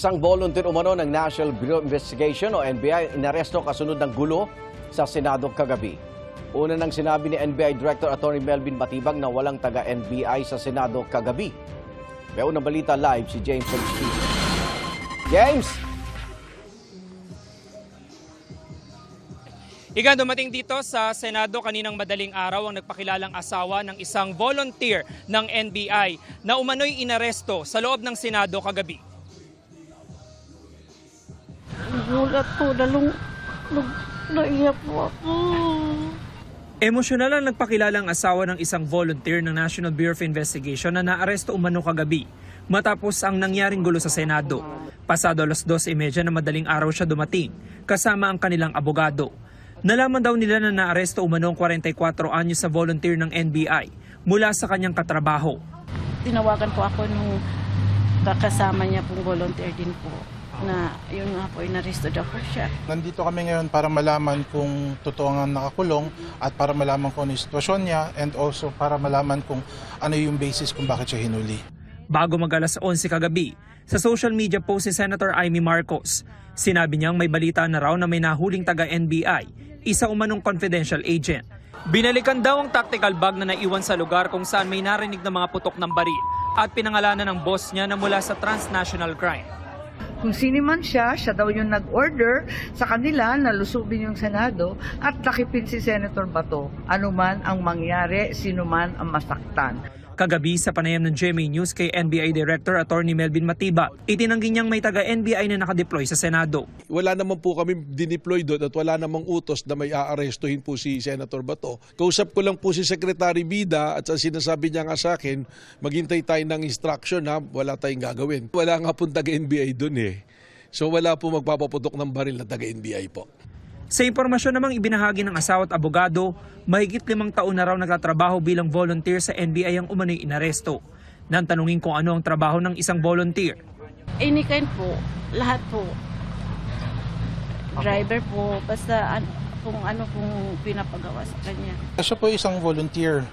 Isang volunteer umano ng National Bureau of Investigation o NBI inaresto kasunod ng gulo sa Senado kagabi. Una nang sinabi ni NBI Director Attorney Melvin Matibag na walang taga-NBI sa Senado kagabi. May unang balita live si James Agustin. James! Igan, dumating dito sa Senado kaninang madaling araw ang nagpakilalang asawa ng isang volunteer ng NBI na umano'y inaresto sa loob ng Senado kagabi. Gulat po, naiyak po ako. Emosyonal ang nagpakilalang asawa ng isang volunteer ng National Bureau of Investigation na naaresto umano kagabi matapos ang nangyaring gulo sa Senado. Pasado alas 12:30 na madaling araw siya dumating kasama ang kanilang abogado. Nalaman daw nila na naaresto umano ang 44 anyos sa volunteer ng NBI mula sa kanyang katrabaho. Tinawagan po ako nung kakasama niya pong volunteer din po na yun nga po, inaresto daw po siya. Nandito kami ngayon para malaman kung totoo nga nakakulong at para malaman kung ano yung sitwasyon niya and also para malaman kung ano yung basis kung bakit siya hinuli. Bago mag-alas 11 kagabi, sa social media post si Senator Amy Marcos, sinabi niyang may balita na raw na may nahuling taga-NBI, isa umanong confidential agent. Binalikan daw ang tactical bag na naiwan sa lugar kung saan may narinig na mga putok ng baril at pinangalanan ng boss niya na mula sa transnational crime. Kung sino man siya daw yung nag-order sa kanila na lusubin yung Senado at takipin si Senator Bato. Ano man ang mangyari, sino man ang masaktan. Kagabi sa panayam ng GMA News kay NBI Director Attorney Melvin Matibag, itinanggi niyang may taga-NBI na nakadeploy sa Senado. Wala naman po kami dineploy doon at wala namang utos na may aarestuhin po si Senator Bato. Kausap ko lang po si Secretary Bida at sinasabi niya nga sa akin, maghintay tayo ng instruction ha, wala tayong gagawin. Wala nga po taga-NBI doon eh. So wala po magpapaputok ng baril na taga-NBI po. Sa impormasyon namang ibinahagi ng asawa at abogado, mahigit 5 taon na raw nagtatrabaho bilang volunteer sa NBI ang umano'y inaresto. Nang tanungin kung ano ang trabaho ng isang volunteer. Any kind po, lahat po. Driver po, basta kung ano pong pinapagawa sa kanya. Siya po isang volunteer.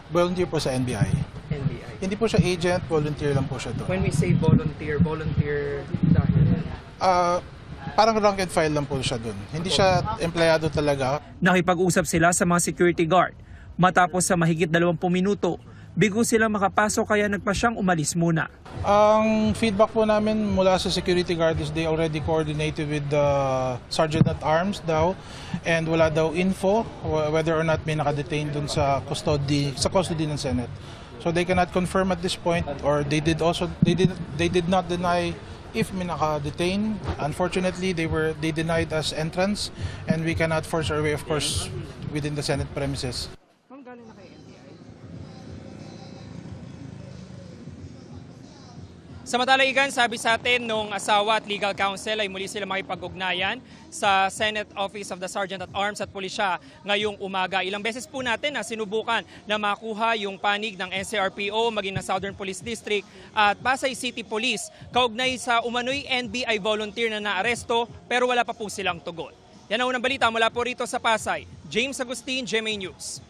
Volunteer po sa NBI. Hindi po siya agent, volunteer lang po siya doon. When we say volunteer dahil? Parang rank and file lang po siya doon. Hindi siya empleyado talaga. Nakipag-usap sila sa mga security guard. Matapos sa mahigit 20 minuto, bigo silang makapasok kaya nagpa siyang umalis muna. Ang feedback po namin mula sa security guard is they already coordinated with the Sergeant at Arms daw and wala daw info whether or not may nakadetain dun sa custody ng Senate. So they cannot confirm at this point or they did not deny if may naka-detain. Unfortunately, they denied us entrance and we cannot force our way, of course, within the Senate premises. Samantala, Igan, sabi sa atin nung asawa at legal counsel ay muli sila makipag-ugnayan sa Senate Office of the Sergeant at Arms at Pulisya ngayong umaga. Ilang beses po natin na sinubukan na makuha yung panig ng NCRPO, maging ng Southern Police District at Pasay City Police kaugnay sa umano'y NBI volunteer na naaresto pero wala pa po silang tugon. Yan ang unang balita mula po rito sa Pasay. James Agustin, GMA News.